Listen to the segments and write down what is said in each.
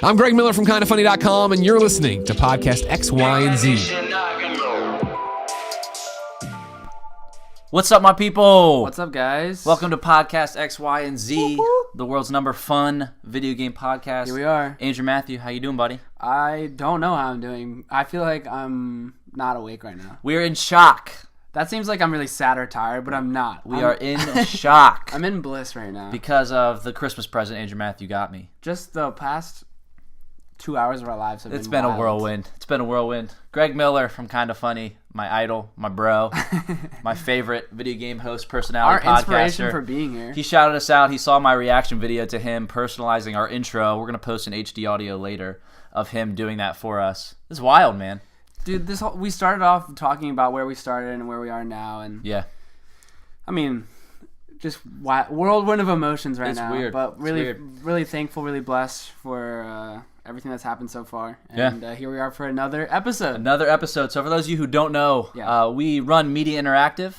I'm Greg Miller from KindaFunny.com, and you're listening to Podcast X, Y, and Z. What's up, my people? What's up, guys? Welcome to Podcast X, Y, and Z, the world's number fun video game podcast. Here we are. Andrew Matthew, how you doing, buddy? I don't know how I'm doing. I feel like I'm not awake right now. We're in shock. That seems like I'm really sad or tired, but I'm not. We are in shock. I'm in bliss right now. Because of the Christmas present Andrew Matthew got me. Just the past 2 hours of our lives have It's been wild. a whirlwind. It's been a whirlwind. Greg Miller from Kinda Funny, my idol, my bro, my favorite video game host, personality, our podcaster. inspiration for being here. He shouted us out. He saw my reaction video to him personalizing our intro. We're going to post an HD audio later of him doing that for us. It's wild, man. Dude, we started off talking about where we started and where we are now, and Yeah. I mean, just whirlwind of emotions right now. It's weird. But really, It's weird. really thankful, really blessed for everything that's happened so far. Yeah. And here we are for another episode. Another episode. So for those of you who don't know, we run Media Interactive,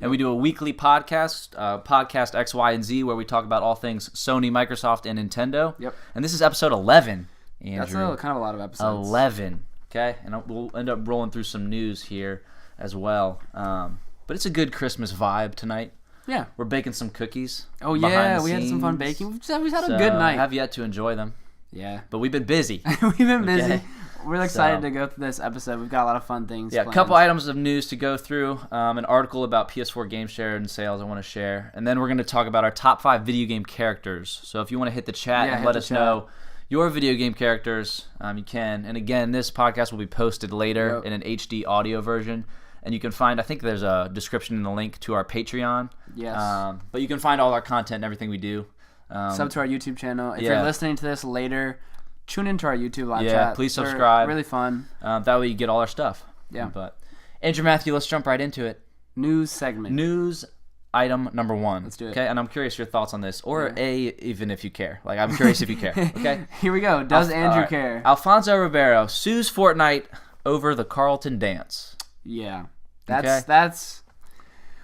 and we do a weekly podcast, Podcast X, Y, and Z, where we talk about all things Sony, Microsoft, and Nintendo. Yep. And this is episode 11, Andrew. That's kind of a lot of episodes. 11. Okay? And we'll end up rolling through some news here as well. But it's a good Christmas vibe tonight. Yeah. We're baking some cookies. Oh, behind yeah. the We had some fun scenes. baking. We had a So, good night. I have yet to enjoy them. Yeah. But we've been busy. We've been busy. Okay. We're excited to go through this episode. We've got a lot of fun things Yeah, a planned. couple items of news to go through. An article about PS4 game share and sales I want to share. And then we're going to talk about our top 5 video game characters. So if you want to hit the chat and let us know your video game characters, you can. And again, this podcast will be posted later in an HD audio version. And you can find, I think there's a description in the link to our Patreon. Yes. But you can find all our content and everything we do. Sub to our YouTube channel. If you're listening to this later, tune into our YouTube live chat. Yeah, please They're subscribe. really fun. That way you get all our stuff. Yeah. But Andrew Matthew, let's jump right into it. News segment. News item number 1. Let's do it. Okay, and I'm curious your thoughts on this, or even if you care. Like, I'm curious if you care. Okay. Here we go. Does Andrew care? Alfonso Ribeiro sues Fortnite over the Carlton dance. Yeah. That's.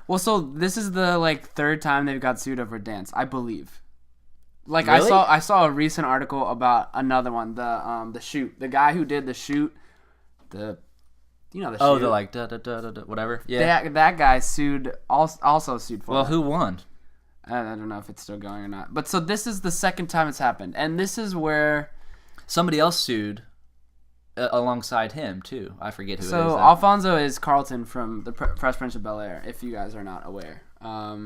Well, so this is the third time they've got sued over dance, I believe. Like, really? I saw a recent article about another one, the shoot, the guy who did the shoot, the shoot. Oh, the whatever. Yeah. That guy also sued for. Well, who won? I don't know if it's still going or not. But so this is the second time it's happened, and this is where somebody else sued alongside him too. I forget who it is. So Alfonso is Carlton from the Fresh Prince of Bel-Air. If you guys are not aware,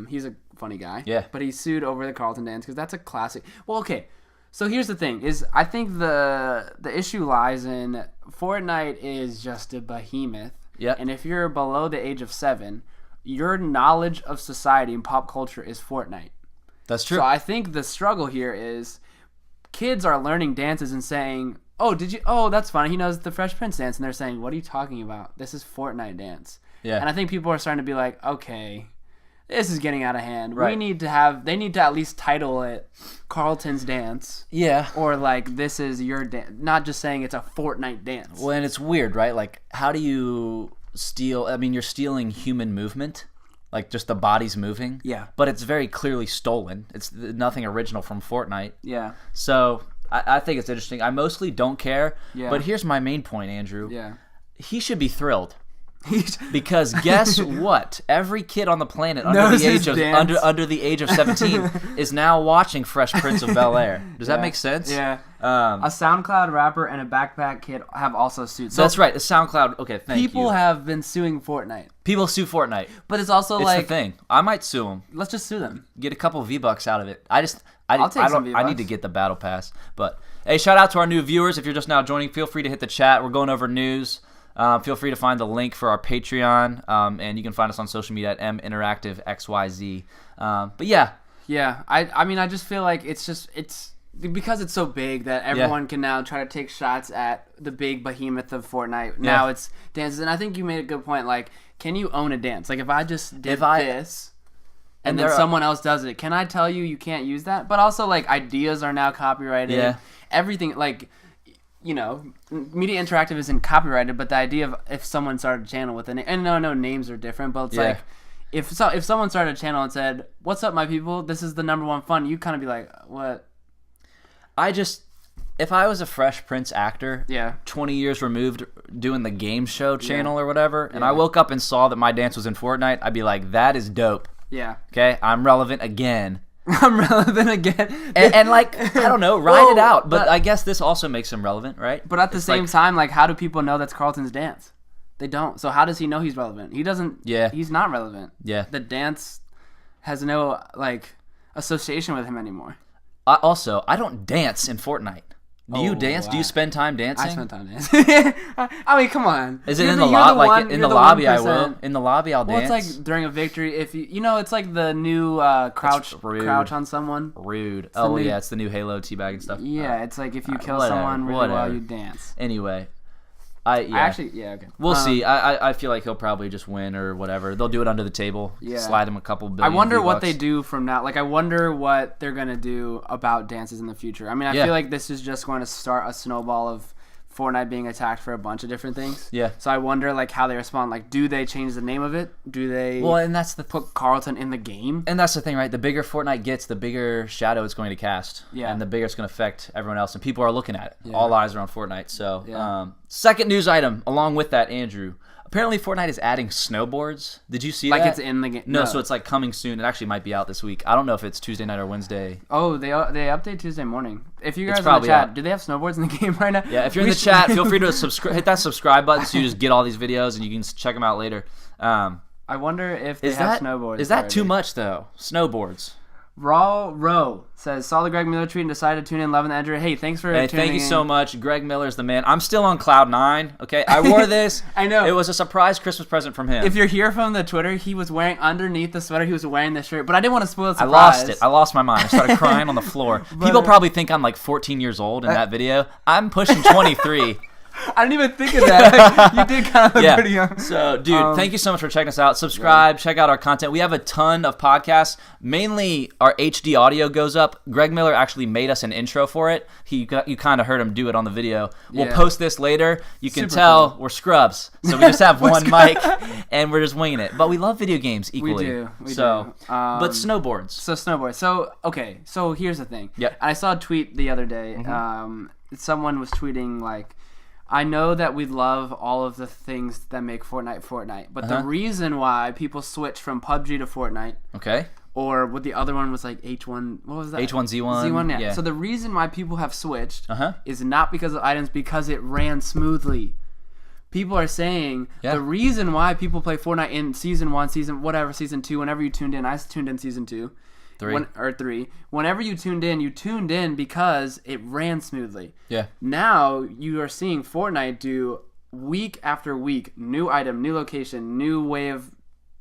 he's a funny guy. Yeah. But he sued over the Carlton dance because that's a classic. Well, okay. So here's the thing: is I think the issue lies in Fortnite is just a behemoth. Yeah. And if you're below the age of 7, your knowledge of society and pop culture is Fortnite. That's true. So I think the struggle here is kids are learning dances and saying, "Oh, did you? Oh, that's funny. He knows the Fresh Prince dance." And they're saying, "What are you talking about? This is Fortnite dance." Yeah. And I think people are starting to be like, "Okay, this is getting out of hand. Right. They need to at least title it Carlton's dance." Yeah. Or this is your dance, not just saying it's a Fortnite dance. Well, and it's weird, right? Like, how do you steal? I mean, you're stealing human movement, like just the body's moving. Yeah. But it's very clearly stolen. It's nothing original from Fortnite. Yeah. So I think it's interesting. I mostly don't care. Yeah. But here's my main point, Andrew. Yeah. He should be thrilled. Because guess what? Every kid on the planet Knows his dance. under the age of 17 is now watching Fresh Prince of Bel-Air. Does that make sense? Yeah. A SoundCloud rapper and a backpack kid have also sued. So that's right. The SoundCloud. Okay, thank you. people have been suing Fortnite. People sue Fortnite. But it's also It's the thing. I might sue him. let's just sue them. Get a couple V-Bucks out of it. I'll take some I V-Bucks. need to get the battle pass. But hey, shout out to our new viewers. If you're just now joining, feel free to hit the chat. We're going over news. Feel free to find the link for our Patreon, and you can find us on social media at minteractivexyz. But yeah. Yeah, I mean, I just feel like it's because it's so big that everyone can now try to take shots at the big behemoth of Fortnite. Now it's dances, and I think you made a good point. Like, can you own a dance? Like, if I just did this, and then someone else does it, can I tell you can't use that? But also, like, ideas are now copyrighted. Yeah. Everything, like, you know, Media Interactive isn't copyrighted, but the idea of if someone started a channel with and no names are different, but it's like, if someone started a channel and said, "What's up, my people? This is the #1 fun," you kind of be like, "What?" if I was a Fresh Prince actor, 20 years removed, doing the game show channel or whatever, and I woke up and saw that my dance was in Fortnite, I'd be like, that is dope. Yeah. Okay, I'm relevant again. I'm relevant again. and like, I don't know, ride it out. But I guess this also makes him relevant, right? But at the same time, like, how do people know that's Carlton's dance? They don't. So how does he know he's relevant? He doesn't. Yeah. He's not relevant. Yeah. The dance has no, like, association with him anymore. Also, I don't dance in Fortnite. Do you dance? Do you spend time dancing? I spend time dancing. I mean, come on. Is it in the lobby? Like in the lobby, 1%. I will. In the lobby, I'll dance. Well, it's like during a victory. If you know, it's like the new crouch on someone. Rude. Yeah, it's the new Halo teabag and stuff. Yeah, it's like if you kill someone really well, you dance. Anyway. Okay. We'll see. I feel like he'll probably just win or whatever. They'll do it under the table. Yeah. Slide him a couple billion. I wonder what V-Bucks. they do from now. Like, I wonder what they're gonna do about dances in the future. I mean, I feel like this is just going to start a snowball of Fortnite being attacked for a bunch of different things. Yeah. So I wonder, like, how they respond. Like, do they change the name of it? Do they? Well, and that's put Carlton in the game. And that's the thing, right? The bigger Fortnite gets, the bigger shadow it's going to cast. Yeah. And the bigger it's going to affect everyone else, and people are looking at it. Yeah. All eyes are on Fortnite. So, second news item, along with that, Andrew. Apparently, Fortnite is adding snowboards. Did you see that? Like it's in the game? No, so it's like coming soon. It actually might be out this week. I don't know if it's Tuesday night or Wednesday. Oh, they update Tuesday morning. If you guys are in the chat, do they have snowboards in the game right now? Yeah, if you're in the chat, feel free to hit that subscribe button so you just get all these videos and you can check them out later. I wonder if they have snowboards. Is that too much, though? Snowboards. Raw Row says, saw the Greg Miller tweet and decided to tune in, loving the Andrew. Hey, thanks for tuning in. Thank you so much. Greg Miller's the man. I'm still on cloud 9, okay? I wore this. I know. It was a surprise Christmas present from him. If you're here from the Twitter, he was wearing underneath the sweater, he was wearing the shirt, but I didn't want to spoil the surprise. I lost it. I lost my mind. I started crying on the floor. People probably think I'm like 14 years old in that video. I'm pushing 23. I didn't even think of that. You did kind of look pretty young. So, dude, thank you so much for checking us out. Subscribe, check out our content. We have a ton of podcasts. Mainly, our HD audio goes up. Greg Miller actually made us an intro for it. You kind of heard him do it on the video. We'll post this later. You can tell we're scrubs. So we just have one mic, and we're just winging it. But we love video games equally. We do. But snowboards. So here's the thing. Yep. I saw a tweet the other day. Someone was tweeting, like, I know that we love all of the things that make Fortnite, but the reason why people switch from PUBG to Fortnite, or what the other one was like H1, what was that? H1Z1. Z1, yeah. So the reason why people have switched is not because of items, because it ran smoothly. People are saying the reason why people play Fortnite in Season 1, Season 2, whenever you tuned in, I tuned in Season 2. 3. Whenever you tuned in because it ran smoothly. Yeah. Now you are seeing Fortnite do week after week, new item, new location, new way of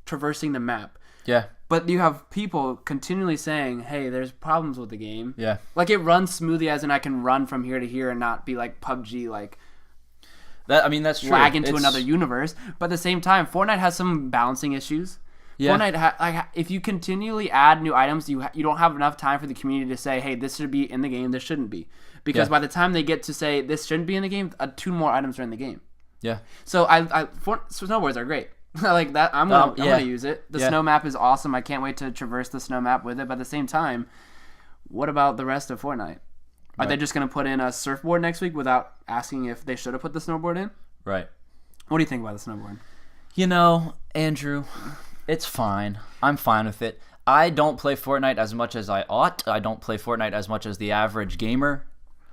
traversing the map. Yeah. But you have people continually saying, hey, there's problems with the game. Yeah. Like, it runs smoothly, as in I can run from here to here and not be like PUBG, like... that's true. Lag into another universe. But at the same time, Fortnite has some balancing issues. Yeah. Fortnite, if you continually add new items, you don't have enough time for the community to say, hey, this should be in the game, this shouldn't be. Because by the time they get to say, this shouldn't be in the game, 2 more items are in the game. Yeah. So snowboards are great. Like that, I'm gonna use it. The snow map is awesome. I can't wait to traverse the snow map with it. But at the same time, what about the rest of Fortnite? Are they just gonna put in a surfboard next week without asking if they should have put the snowboard in? Right. What do you think about the snowboard? Andrew... It's fine. I'm fine with it. I don't play Fortnite as much as I ought. I don't play Fortnite as much as the average gamer.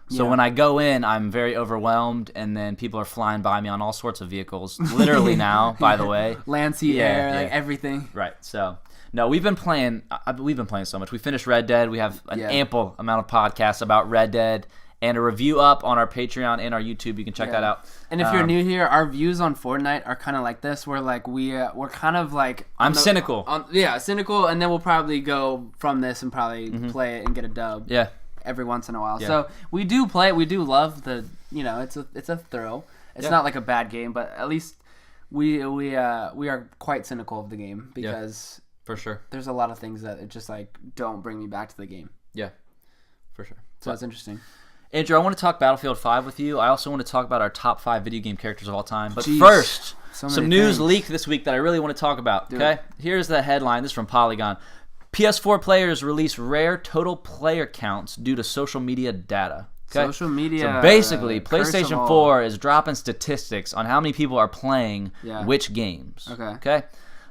So when I go in, I'm very overwhelmed, and then people are flying by me on all sorts of vehicles. Literally now, by the way. Land, sea, air, like everything. Right. So, no, we've been playing so much. We finished Red Dead. We have an ample amount of podcasts about Red Dead. And a review up on our Patreon and our YouTube. You can check that out. And if you're new here, our views on Fortnite are kind of like this. We're like we're kind of like cynical. Cynical, and then we'll probably go from this and probably play it and get a dub. Yeah. Every once in a while. Yeah. So we do play it. We do love the it's a thrill. It's not like a bad game, but at least we are quite cynical of the game because for sure there's a lot of things that it just like don't bring me back to the game. Yeah. For sure. So that's interesting. Andrew, I want to talk Battlefield 5 with you. I also want to talk about our top 5 video game characters of all time. But first, some news leaked this week that I really want to talk about. Okay, here's the headline. This is from Polygon. PS4 players release rare total player counts due to social media data. Okay? Social media. So basically, curse of PlayStation all. 4 is dropping statistics on how many people are playing which games. Okay.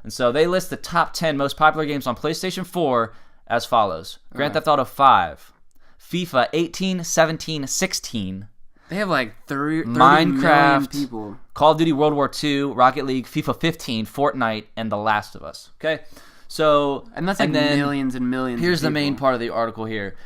And so they list the top 10 most popular games on PlayStation 4 as follows. Grand Theft Auto 5, FIFA 18, 17, 16, They have like 30 million Minecraft, people. Call of Duty World War II, Rocket League, FIFA 15, Fortnite, and The Last of Us. Okay? So, And that's like then millions and millions here's of the people. main part of the article here.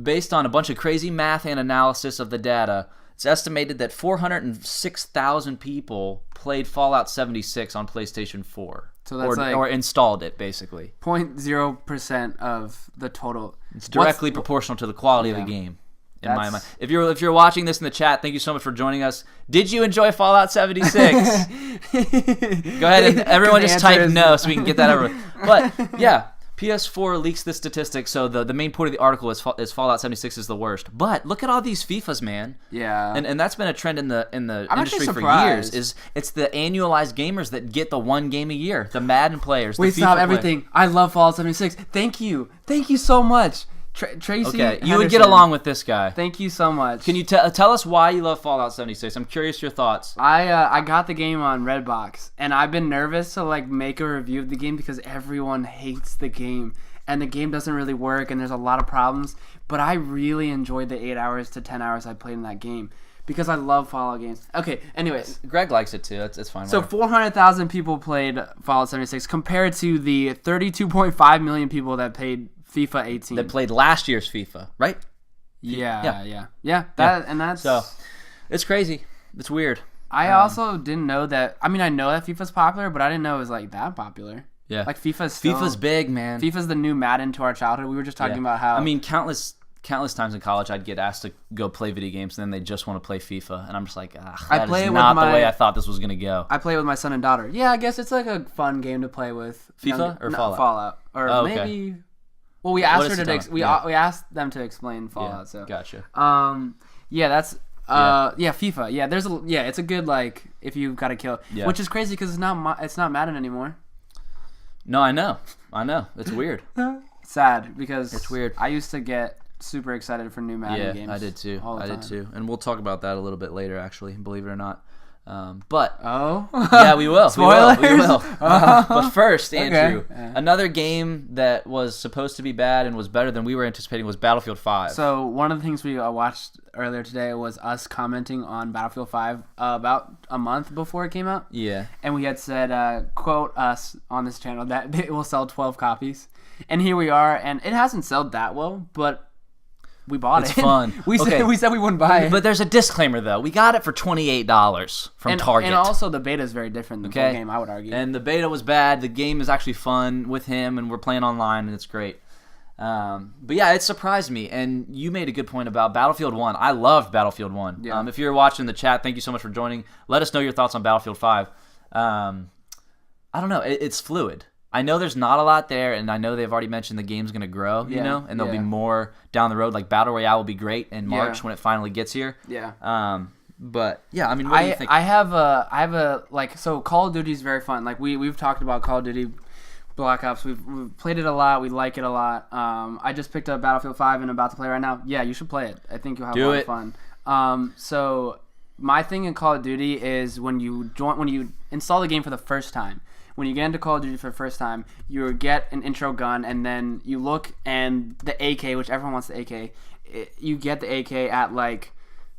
Based on a bunch of crazy math and analysis of the data, it's estimated that 406,000 people played Fallout 76 on PlayStation 4. So that's or installed it, basically. 0.0% of the total. It's directly proportional to the quality of the game. In my mind. That's- If you're watching this in the chat, thank you so much for joining us. Did you enjoy Fallout 76? Go ahead and everyone just type no so we can get that over with. But yeah, PS4 leaks this statistic, so the main point of the article is Fallout 76 is the worst. But look at all these FIFAs, man. Yeah. And that's been a trend in the I'm industry actually for years. surprised. It's the annualized gamers that get the one game a year. The Madden players. Wait, the FIFA stop players. everything. I love Fallout 76. Thank you so much. Tracy Okay, you would get Henderson. along with this guy. Thank you so much. Can you tell us why you love Fallout 76? I'm curious your thoughts. I got the game on Redbox, and I've been nervous to like make a review of the game because everyone hates the game, and the game doesn't really work, and there's a lot of problems. But I really enjoyed the 8 hours to 10 hours I played in that game because I love Fallout games. Okay, anyways. Greg likes it too. It's fine. So whatever. 400,000 people played Fallout 76 compared to the 32.5 million people that played FIFA 18. That played last year's FIFA, right? Yeah. That's So it's crazy. It's weird. I also didn't know that. I mean, I know that FIFA's popular, but I didn't know it was like that popular. Yeah. Like FIFA's big, man. FIFA's the new Madden to our childhood. We were just talking about how. I mean, countless times in college, I'd get asked to go play video games, and then they just want to play FIFA, and I'm just like, that play is it with not the my- way I thought this was gonna go. I play with my son and daughter. Yeah, I guess it's like a fun game to play with. FIFA or No, Fallout? Fallout, or Oh, okay. maybe. Well, we asked What her is to. it on? We asked them to explain Fallout. So. Gotcha. Yeah, that's. FIFA. Yeah, it's a good like if you got to kill, Yeah. which is crazy because it's not Madden anymore. No, I know. It's weird. Sad because It's weird. I used to get super excited for new Madden games. I did too. all the time. Did too. And we'll talk about that a little bit later, actually, believe it or not. But Oh, yeah, we will. Spoilers? We will. But first, Andrew, Okay. another game that was supposed to be bad and was better than we were anticipating was Battlefield 5. So one of the things we watched earlier today was us commenting on Battlefield 5 about a month before it came out. Yeah. And we had said, quote us on this channel, that it will sell 12 copies. And here we are, and it hasn't sold that well, but we bought It's it. fun. we Okay. said we wouldn't buy it. But there's a disclaimer, though. We got it for $28 from Target. And also the beta is very different than the full game, I would argue. And the beta was bad. The game is actually fun with him, and we're playing online, and it's great. But yeah, it surprised me. And you made a good point about Battlefield 1. I loved Battlefield 1. Yeah. If you're watching the chat, thank you so much for joining. Let us know your thoughts on Battlefield 5. I don't know. It's fluid. I know there's not a lot there, and I know they've already mentioned the game's going to grow, you know, and there'll be more down the road. Like Battle Royale will be great in March when it finally gets here. Yeah. But yeah, I mean, what do you think? I have a like, so Call of Duty is very fun. Like we've talked about Call of Duty Black Ops. We've played it a lot. We like it a lot. I just picked up Battlefield 5 and about to play right now. Yeah, you should play it. I think you'll have a lot of fun. So my thing in Call of Duty is when you install the game for the first time. When you get into Call of Duty for the first time, you get an intro gun, and then you look, and the AK, which everyone wants the AK, you get the AK at like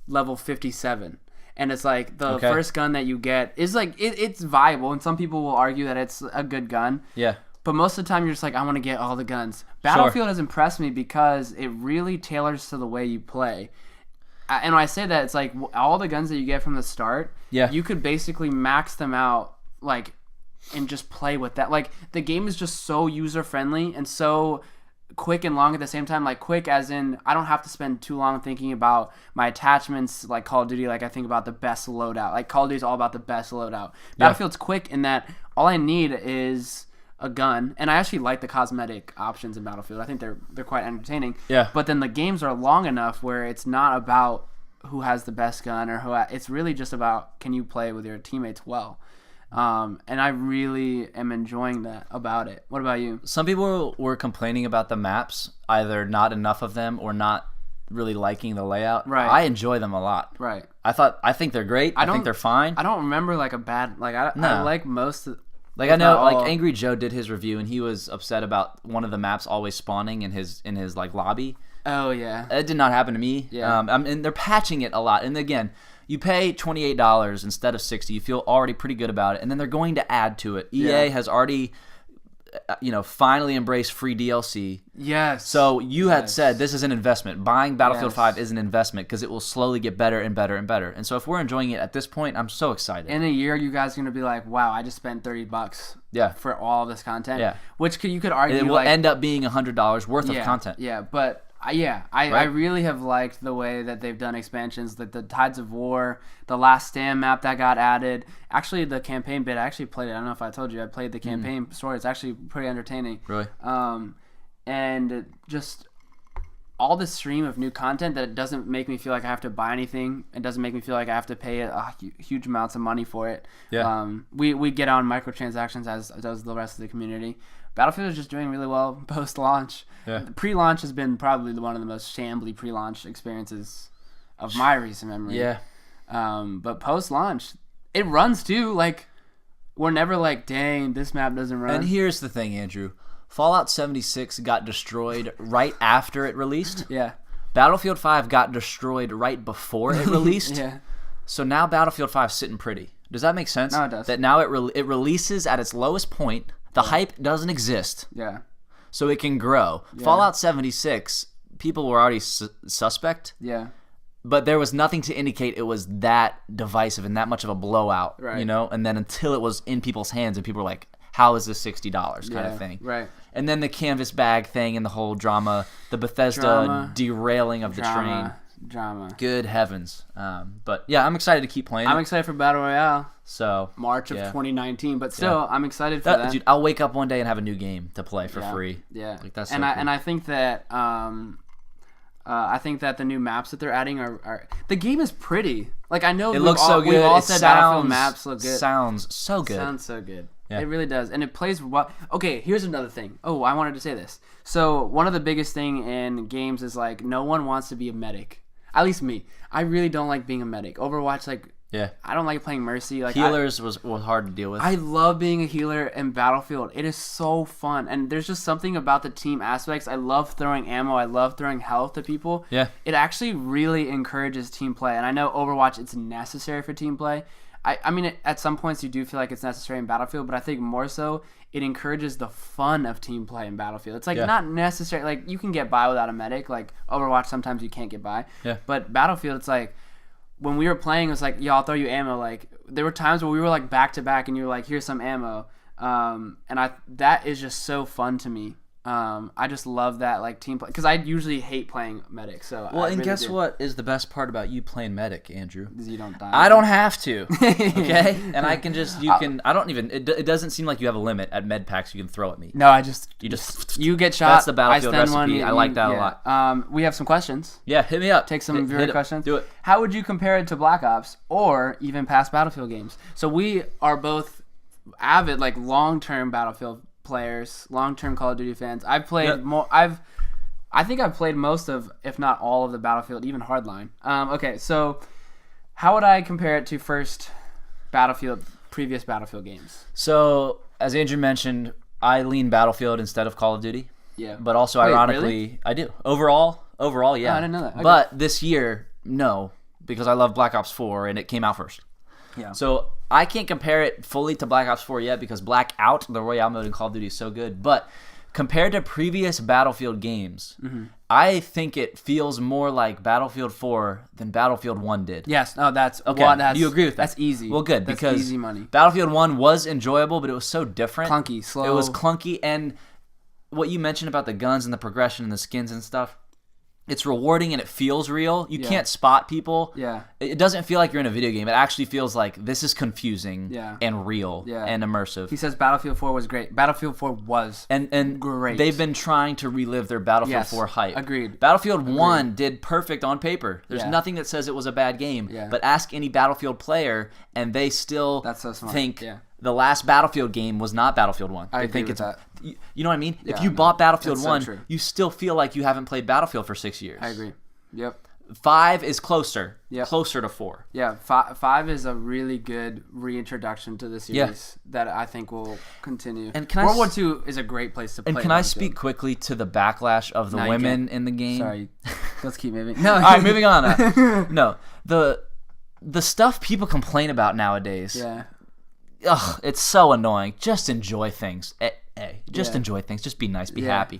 level 57. And it's like the first gun that you get is like, it's viable, and some people will argue that it's a good gun. Yeah. But most of the time, you're just like, I want to get all the guns. Battlefield has impressed me because it really tailors to the way you play. And when I say that, it's like all the guns that you get from the start, you could basically max them out, like, and just play with that. Like, the game is just so user-friendly and so quick and long at the same time. Like, quick as in, I don't have to spend too long thinking about my attachments like Call of Duty. Like, I think about the best loadout. Like, Call of Duty is all about the best loadout. Battlefield's quick in that all I need is a gun, and I actually like the cosmetic options in Battlefield. I think they're quite entertaining. Yeah. But then the games are long enough where it's not about who has the best gun or it's really just about, can you play with your teammates well. And I really am enjoying that about it. What about you? Some people were complaining about the maps, either not enough of them or not really liking the layout. Right. I enjoy them a lot. Right. I think they're great. I think they're fine. I don't remember like a bad like I like most of, like I know like Angry Joe did his review and he was upset about one of the maps always spawning in his like lobby. Oh yeah. It did not happen to me. Yeah. And they're patching it a lot. And again, you pay $28 instead of $60. You feel already pretty good about it. And then they're going to add to it. EA has already finally embraced free DLC. Yes. So you had said this is an investment. Buying Battlefield 5 is an investment because it will slowly get better and better and better. And so if we're enjoying it at this point, I'm so excited. In a year, you guys are going to be like, wow, I just spent $30 for all of this content. Yeah. Which you could argue it will end up being $100 worth of content. Yeah, but... I really have liked the way that they've done expansions, like the Tides of War, the Last Stand map that got added. Actually, the campaign bit, I actually played it. I don't know if I told you, I played the campaign story. It's actually pretty entertaining. Really? And just all this stream of new content that it doesn't make me feel like I have to buy anything. It doesn't make me feel like I have to pay huge amounts of money for it. Yeah. We get on microtransactions as does the rest of the community. Battlefield is just doing really well post-launch. Yeah. The pre-launch has been probably one of the most shambly pre-launch experiences of my recent memory. Yeah. But post-launch, it runs too. Like, we're never like, dang, this map doesn't run. And here's the thing, Andrew. Fallout 76 got destroyed right after it released. Yeah. Battlefield 5 got destroyed right before it released. Yeah. So now Battlefield 5's sitting pretty. Does that make sense? No, it does. That now it releases at its lowest point. The hype doesn't exist. Yeah. So it can grow. Yeah. Fallout 76, people were already suspect. Yeah. But there was nothing to indicate it was that divisive and that much of a blowout, right. And then until it was in people's hands and people were like, how is this $60 kind of thing? Right. And then the canvas bag thing and the whole drama, the Bethesda derailing of the train. Drama. Good heavens. But yeah, I'm excited to keep playing. I'm excited for Battle Royale. So March of 2019, but still, I'm excited for that. Dude, I'll wake up one day and have a new game to play for free. Yeah, like that's and so cool. And I think that I think that the new maps that they're adding are the game is pretty. Like I know it looks so good. We've all said Battlefield maps look good. Sounds so good. Sounds so good. Yeah. It really does, and it plays well. Okay, here's another thing. Oh, I wanted to say this. So one of the biggest thing in games is like no one wants to be a medic. At least me. I really don't like being a medic. Overwatch, I don't like playing Mercy. Like healers was hard to deal with. I love being a healer in Battlefield. It is so fun, and there's just something about the team aspects. I love throwing ammo. I love throwing health to people. Yeah. It actually really encourages team play, and I know Overwatch it's necessary for team play. I mean, at some points you do feel like it's necessary in Battlefield, but I think more so it encourages the fun of team play in Battlefield. It's like not necessary. Like you can get by without a medic. Like Overwatch, sometimes you can't get by. Yeah. But Battlefield, it's like when we were playing, it was like, I'll throw you ammo. Like there were times where we were like back to back, and you were like, here's some ammo. And that is just so fun to me. I just love that like team play because I usually hate playing medic. So guess what is the best part about you playing medic, Andrew? Is you don't die. I don't have to. Okay, and I can just I don't even. It doesn't seem like you have a limit at med packs you can throw at me. No, you get shot. That's the Battlefield recipe. I like that a lot. We have some questions. Yeah, hit me up. Take some viewer questions. Do it. How would you compare it to Black Ops or even past Battlefield games? So we are both avid like long-term Battlefield players, long-term Call of Duty fans. I've played more. I think I've played most of, if not all of the Battlefield, even Hardline. Okay, so how would I compare it to previous Battlefield games? So as Andrew mentioned, I lean Battlefield instead of Call of Duty. Yeah. But also, ironically, really? I do. Overall, yeah. Oh, I didn't know that. Okay. But this year, no, because I love Black Ops 4 and it came out first. Yeah. So I can't compare it fully to Black Ops 4 yet because Blackout, the Royale mode in Call of Duty, is so good. But compared to previous Battlefield games, I think it feels more like Battlefield 4 than Battlefield 1 did. Yes. No, that's okay. Do you agree with that? That's easy. Well, good that's because easy money. Battlefield 1 was enjoyable, but it was so different. Clunky, slow. It was clunky, and what you mentioned about the guns and the progression and the skins and stuff. It's rewarding and it feels real. You can't spot people. Yeah. It doesn't feel like you're in a video game. It actually feels like this is confusing and real and immersive. He says Battlefield 4 was great. Battlefield 4 was and great. They've been trying to relive their Battlefield 4 hype. Agreed. Battlefield 1 did perfect on paper. There's nothing that says it was a bad game. Yeah. But ask any Battlefield player and they still think the last Battlefield game was not Battlefield 1. I agree with that. You know what I mean? Yeah, if you bought Battlefield that's 1, so true. you still feel like you haven't played Battlefield for 6 years. I agree. Yep. 5 is closer. Yep. Closer to 4. Yeah, 5 is a really good reintroduction to the series that I think will continue. And can World War II is a great place to play. And can I speak quickly to the backlash of the women in the game? Sorry. Let's keep moving. No. All right, moving on. No, the stuff people complain about nowadays. Yeah. Ugh, it's so annoying. Just enjoy things. Just enjoy things. Just be nice. Be happy.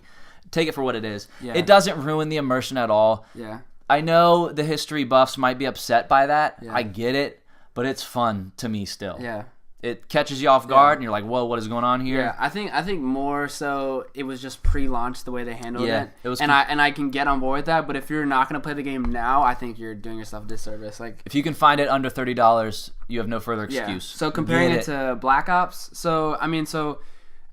Take it for what it is. Yeah. It doesn't ruin the immersion at all. Yeah. I know the history buffs might be upset by that. Yeah. I get it, but it's fun to me still. Yeah. It catches you off guard, and you're like, "Whoa, what is going on here?" Yeah, I think more so it was just pre-launch the way they handled it. It was, and I can get on board with that. But if you're not going to play the game now, I think you're doing yourself a disservice. Like, if you can find it under $30, you have no further excuse. Yeah. So comparing it to Black Ops, so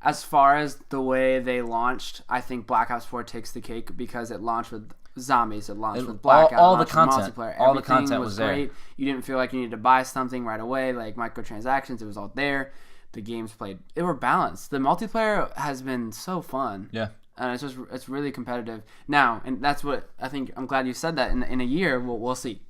as far as the way they launched, I think Black Ops 4 takes the cake because it launched with zombies, it launched with Blackout, all the content, multiplayer. All the content was there. Great. You didn't feel like you needed to buy something right away, like microtransactions. It was all there. The games played. They were balanced. The multiplayer has been so fun. Yeah. And it's really competitive now, and that's what I think. I'm glad you said that. In a year, we'll see.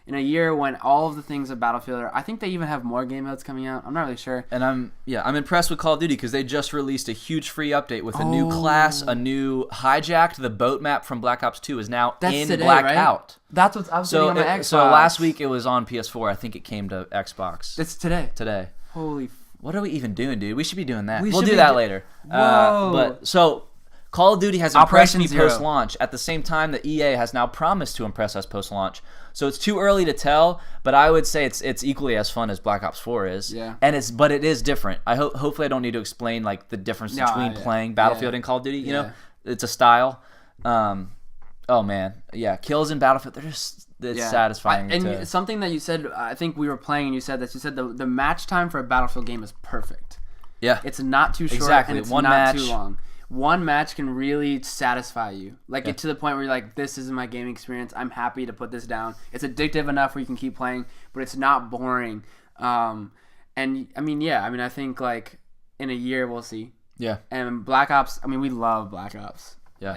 In a year when all of the things of Battlefield are, I think they even have more game modes coming out. I'm not really sure. And I'm impressed with Call of Duty because they just released a huge free update with a new class, a new hijacked. The boat map from Black Ops 2 is now in today, Blackout. Right? That's what I was getting on my Xbox. So last week it was on PS4. I think it came to Xbox. It's today. Today. Holy. What are we even doing, dude? We should be doing that. We'll do that later. Whoa. But so Call of Duty has impressed me post-launch. At the same time, the EA has now promised to impress us post-launch. So it's too early to tell, but I would say it's equally as fun as Black Ops 4 is. Yeah. And but it is different. Hopefully I don't need to explain like the difference between playing Battlefield and Call of Duty. You know, it's a style. Oh man, yeah, kills in Battlefield. It's satisfying. And something that you said, I think we were playing, and you said the match time for a Battlefield game is perfect. Yeah, it's not too short. Exactly, and it's one not match. too long. One match can really satisfy you. Like, get to the point where you're like, this isn't my gaming experience. I'm happy to put this down. It's addictive enough where you can keep playing, but it's not boring. And I think like in a year we'll see. Yeah. And Black Ops, we love Black Ops. Yeah.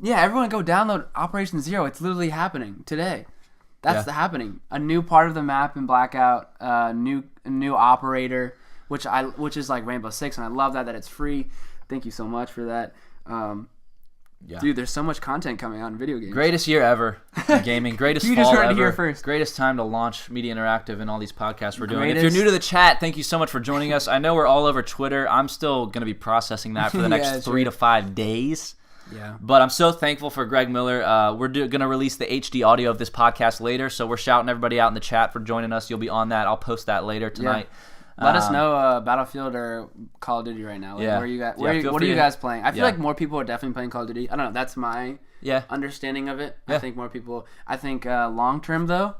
Everyone go download Operation Zero. It's literally happening today. That's happening. A new part of the map in Blackout, a new operator, which is like Rainbow Six, and I love that it's free. Thank you so much for that. Dude, there's so much content coming out in video games. Greatest year ever in gaming. Greatest you fall just heard ever. It here first. Greatest time to launch Media Interactive and all these podcasts we're doing. If you're new to the chat, thank you so much for joining us. I know we're all over Twitter. I'm still going to be processing that for the next 3 to 5 days. Yeah. But I'm so thankful for Greg Miller. We're going to release the HD audio of this podcast later, so we're shouting everybody out in the chat for joining us. You'll be on that. I'll post that later tonight. Yeah. Let us know Battlefield or Call of Duty right now. Like, where you guys? What are you guys playing? I feel like more people are definitely playing Call of Duty. I don't know. That's my understanding of it. Yeah. I think more people. I think long term though,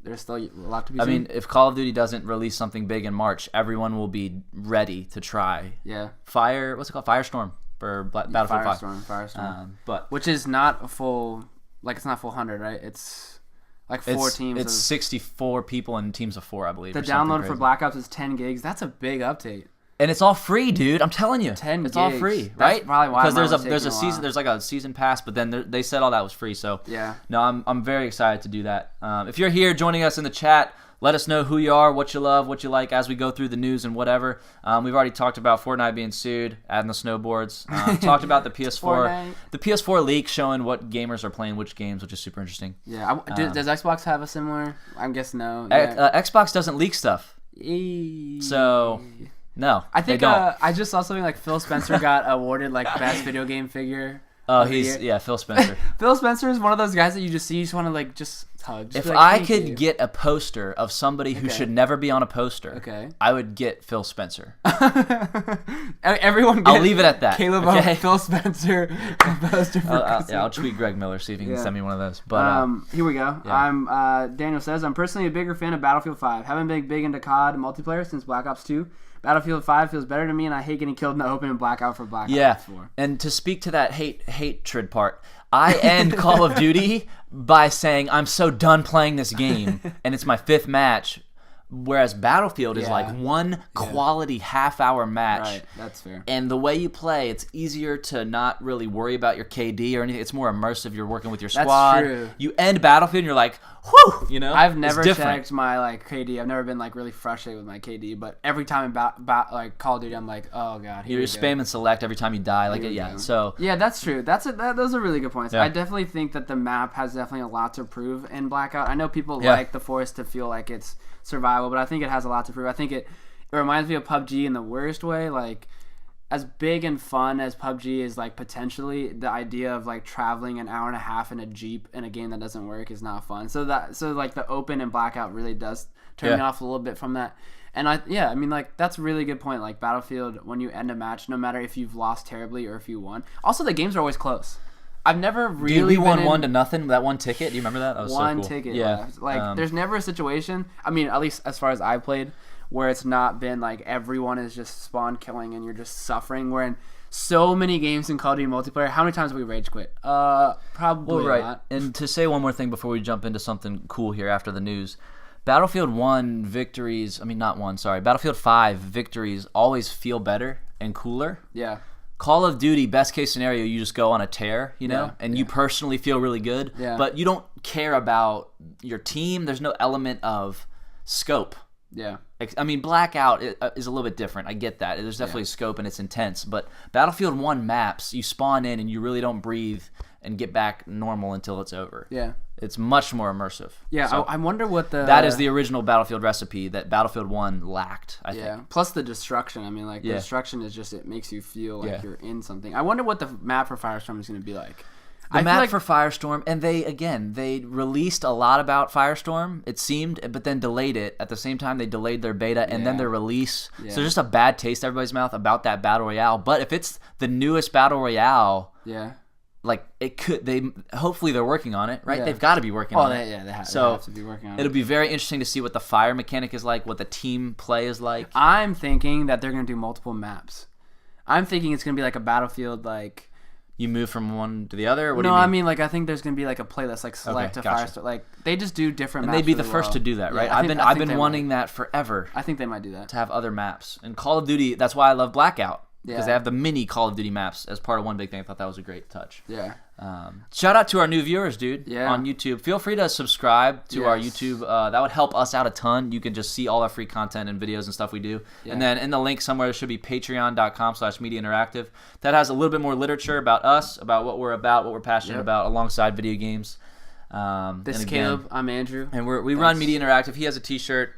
there's still a lot to be seen. If Call of Duty doesn't release something big in March, everyone will be ready to try. Yeah. What's it called? Firestorm for Battlefield 5. Firestorm. But which is not a full. Like it's not full 100, right? It's. Like four teams. It's 64 people in teams of 4, I believe. The download for Black Ops is 10 gigs. That's a big update. And it's all free, dude. I'm telling you. 10 gigs. It's all free, right? That's probably why. Because there's a season. There's like a season pass, but then they said all that was free. So yeah. No, I'm very excited to do that. If you're here joining us in the chat, let us know who you are, what you love, what you like as we go through the news and whatever. We've already talked about Fortnite being sued, adding the snowboards. Talked about the PS4, the PS4 leak showing what gamers are playing which games, which is super interesting. Yeah. Does Xbox have a similar? I guess no. Xbox doesn't leak stuff. So no, I think I just saw something like Phil Spencer got awarded like best video game figure. Oh, Phil Spencer. Phil Spencer is one of those guys that you just see, you just want to like just hug. Just if I could get a poster of somebody who should never be on a poster, I would get Phil Spencer. Everyone, I'll leave it at that. Caleb, Phil Spencer poster. I'll tweet Greg Miller, see if he can send me one of those. But here we go. Yeah. Daniel says, I'm personally a bigger fan of Battlefield 5. Haven't been big into COD multiplayer since Black Ops 2. Battlefield 5 feels better to me, and I hate getting killed in the open and Blackout for Black Ops 4. And to speak to that hatred part, I end Call of Duty by saying I'm so done playing this game, and it's my 5th match. Whereas Battlefield is like one quality half-hour match. Right, that's fair. And the way you play, it's easier to not really worry about your KD or anything. It's more immersive. You're working with your squad. That's true. You end Battlefield and you're like, whew, you know? I've never checked my like KD. I've never been like really frustrated with my KD, but every time in like Call of Duty, I'm like, oh god, you're spamming select every time you die. Like so yeah, that's true. Those are really good points. Yeah. I definitely think that the map has definitely a lot to prove in Blackout. I know people like the Forest to feel like it's survival, but I think it has a lot to prove. I think it reminds me of PUBG in the worst way. Like, as big and fun as PUBG is, like, potentially, the idea of like traveling an hour and a half in a Jeep in a game that doesn't work is not fun. So like the open and Blackout really does turn me off a little bit from that. And I mean, like, that's a really good point. Like, Battlefield, when you end a match, no matter if you've lost terribly or if you won. Also, the games are always close. I've never really. Dude, we won 1-0. That one ticket. Do you remember that? That was one so cool. ticket. Yeah. Like, there's never a situation. I mean, at least as far as I've played, where it's not been like everyone is just spawn killing and you're just suffering. Where in so many games in Call of Duty multiplayer, how many times have we rage quit? Probably right. not. And to say one more thing before we jump into something cool here after the news. Battlefield 1 victories. I mean, not one. Sorry. Battlefield 5 victories always feel better and cooler. Yeah. Call of Duty, best case scenario, you just go on a tear, you know, and you personally feel really good, but you don't care about your team. There's no element of scope. Yeah. I mean, Blackout is a little bit different. I get that. There's definitely scope and it's intense, but Battlefield 1 maps, you spawn in and you really don't breathe and get back normal until it's over. Yeah. It's much more immersive. Yeah, so I wonder what that is the original Battlefield recipe that Battlefield 1 lacked, I think. Plus the destruction. I mean, like, the destruction is just, it makes you feel like you're in something. I wonder what the map for Firestorm is going to be like. The map for Firestorm, and they released a lot about Firestorm, it seemed, but then delayed it. At the same time, they delayed their beta and then their release. Yeah. So just a bad taste in everybody's mouth about that Battle Royale. But if it's the newest Battle Royale... Yeah. Like, it could, hopefully they're working on it, right? Yeah. They've got to be working on it. They have to be working on it. It'll be very interesting to see what the fire mechanic is like, what the team play is like. I'm thinking that they're going to do multiple maps. I'm thinking it's going to be like a Battlefield, like... You move from one to the other? What do you mean? I mean, like, I think there's going to be like a playlist, like select a Firestorm. Like, they just do different maps. And they'd be the first to do that, right? Yeah, I've been wanting that forever. I think they might do that. To have other maps. And Call of Duty, that's why I love Blackout. Because they have the mini Call of Duty maps as part of one big thing. I thought that was a great touch. Yeah. Shout out to our new viewers, dude, yeah. on YouTube. Feel free to subscribe to our YouTube. That would help us out a ton. You can just see all our free content and videos and stuff we do. Yeah. And then in the link somewhere, there should be patreon.com/mediainteractive. That has a little bit more literature about us, about what we're passionate about, alongside video games. This is Caleb. I'm Andrew. And we run Media Interactive. He has a t-shirt.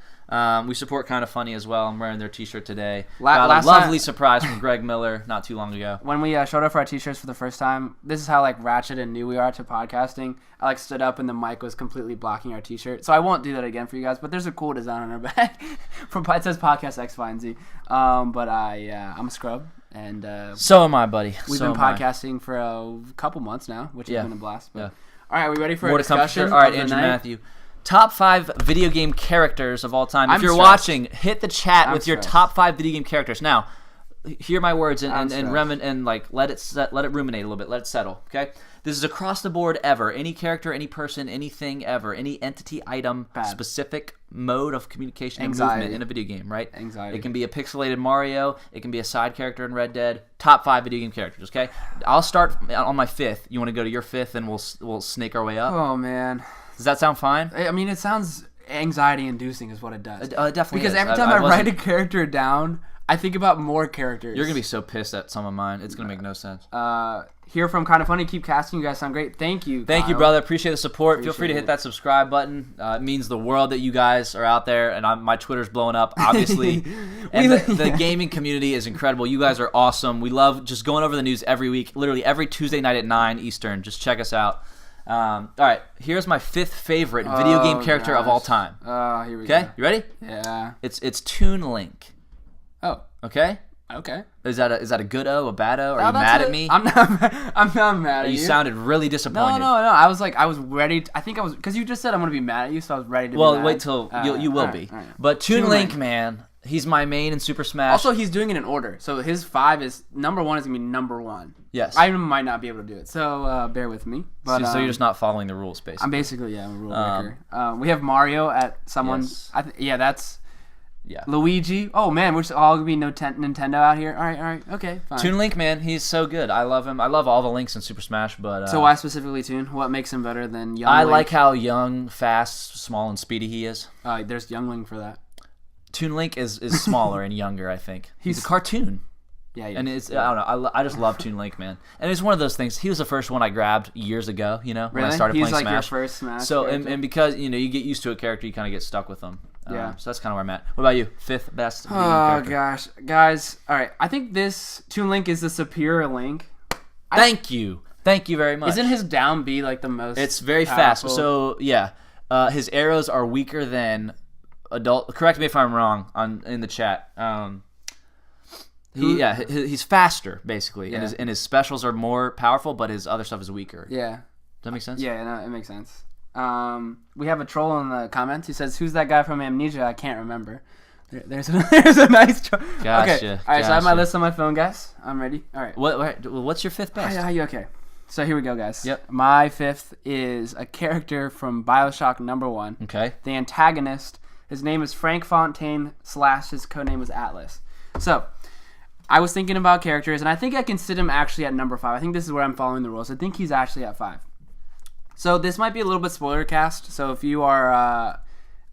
We support Kind of Funny as well. I'm wearing their t-shirt today. Got a lovely surprise from Greg Miller not too long ago. When we showed up for our t-shirts for the first time, this is how like ratchet and new we are to podcasting. I like stood up and the mic was completely blocking our t-shirt. So I won't do that again for you guys, but there's a cool design on our back. It says Podcast X, Y, and Z. I'm a scrub. And so am I, buddy. We've been podcasting for a couple months now, which has been a blast. But, all right, are we ready for more a discussion? All right, Andrew Matthew. Top 5 video game characters of all time. If you're watching, hit the chat with your top 5 video game characters. Now, hear my words and like let it ruminate a little bit. Let it settle. Okay. This is across the board ever. Any character, any person, anything ever, any entity, item, specific mode of communication and movement in a video game. Right. Anxiety. It can be a pixelated Mario. It can be a side character in Red Dead. Top 5 video game characters. Okay. I'll start on my 5th. You want to go to your 5th, and we'll snake our way up. Oh man. Does that sound fine? I mean, it sounds anxiety-inducing is what it does. It definitely because every time I write a character down, I think about more characters. You're going to be so pissed at some of mine. It's going to make no sense. Here from Kind of Funny. Keep casting. You guys sound great. Thank you, Thank you, brother. Appreciate the support. Feel free to hit that subscribe button. It means the world that you guys are out there, and my Twitter's blowing up, obviously. And the gaming community is incredible. You guys are awesome. We love just going over the news every week, literally every Tuesday night at 9 Eastern. Just check us out. All right, here's my 5th favorite video game character of all time. Here we go. Okay, you ready? Yeah. It's Toon Link. Oh. Okay. Okay. Is that a good O, a bad O? Are you mad at me? I'm not mad at you. You sounded really disappointed. No. I was ready. Because you just said I'm gonna be mad at you, so I was ready to. be mad. Wait till you will be. Right. But Toon Link, man. He's my main in Super Smash. Also, he's doing it in order. So his 5 is number 1 is gonna be number 1. Yes. I might not be able to do it, so bear with me. But so you're just not following the rules, basically. I'm basically I'm a rule breaker. We have Mario at someone. Yes. That's Yeah. Luigi. Oh man, we're just all gonna be Nintendo out here. All right, okay, fine. Toon Link, man, he's so good. I love him. I love all the Links in Super Smash, but so why specifically Toon? What makes him better than Young I Link? like how young, fast, small, and speedy he is. There's Young Link for that. Toon Link is smaller and younger. I think he's a cartoon. Yeah, and it's I don't know. I just love Toon Link, man. And it's one of those things. He was the first one I grabbed years ago. You know, when I started playing Smash. Smash. Your first Smash. So and because you get used to a character, you kind of get stuck with them. Yeah. So that's kind of where I'm at. What about you? Fifth best. Oh character? gosh, guys. All right, I think this Toon Link is the superior Link. Thank you very much. Isn't his down B like the most? It's very powerful? fast. So yeah, his arrows are weaker than adult. Correct me if I'm wrong in the chat. He's faster basically, and his specials are more powerful, but his other stuff is weaker. Yeah. Does that make sense? Yeah, no, it makes sense. We have a troll in the comments. He says, "Who's that guy from Amnesia? I can't remember." There's a nice troll. Gotcha. Okay. All right. So I have my list on my phone, guys. I'm ready. All right. What's your fifth best? Okay. So here we go, guys. Yep. My fifth is a character from BioShock Number 1. Okay. The antagonist. His name is Frank Fontaine / his codename was Atlas. So I was thinking about characters, and I think I can sit him actually at number 5. I think this is where I'm following the rules. I think he's actually at 5. So this might be a little bit spoiler cast. So if you are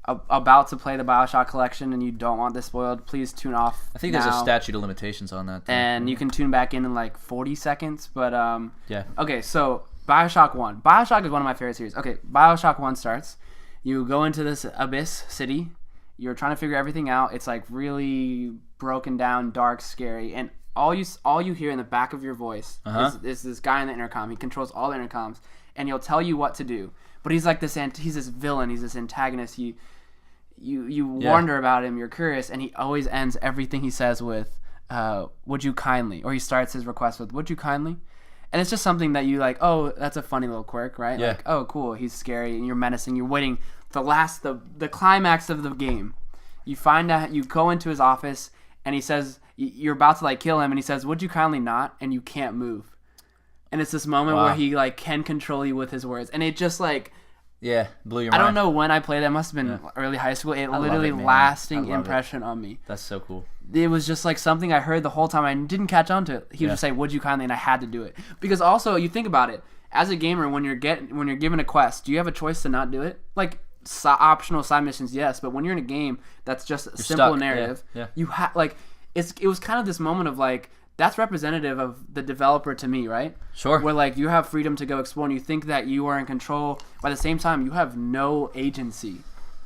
about to play the BioShock collection and you don't want this spoiled, please tune off. I think there's a statute of limitations on that. And you can tune back in like 40 seconds. But yeah. Okay, so BioShock 1. BioShock is one of my favorite series. Okay, BioShock 1 starts. You go into this abyss city. You're trying to figure everything out. It's like really broken down, dark, scary, and all you hear in the back of your voice is this guy in the intercom. He controls all the intercoms, and he'll tell you what to do. But he's like he's this villain. He's this antagonist. You wonder about him. You're curious, and he always ends everything he says with, "Would you kindly?" Or he starts his request with, "Would you kindly?" And it's just something that you like. Oh, that's a funny little quirk, right? Yeah. Like, oh, cool. He's scary, and you're menacing. You're waiting the climax of the game. You find out. You go into his office, and he says you're about to like kill him, and he says, "Would you kindly not?" And you can't move. And it's this moment where he like can control you with his words, and it just like blew your mind. I don't know when I played it. It must have been early high school. It literally lasting impression on me. That's so cool. It was just like something I heard the whole time. I didn't catch on to it. He would just say, "Would you kindly?" and I had to do it because also you think about it as a gamer when you're given a quest, do you have a choice to not do it? Like optional side missions, yes, but when you're in a game that's just a simple narrative, you have like it was kind of this moment of like. That's representative of the developer to me, right? Sure. Where like you have freedom to go explore and you think that you are in control, but at the same time you have no agency.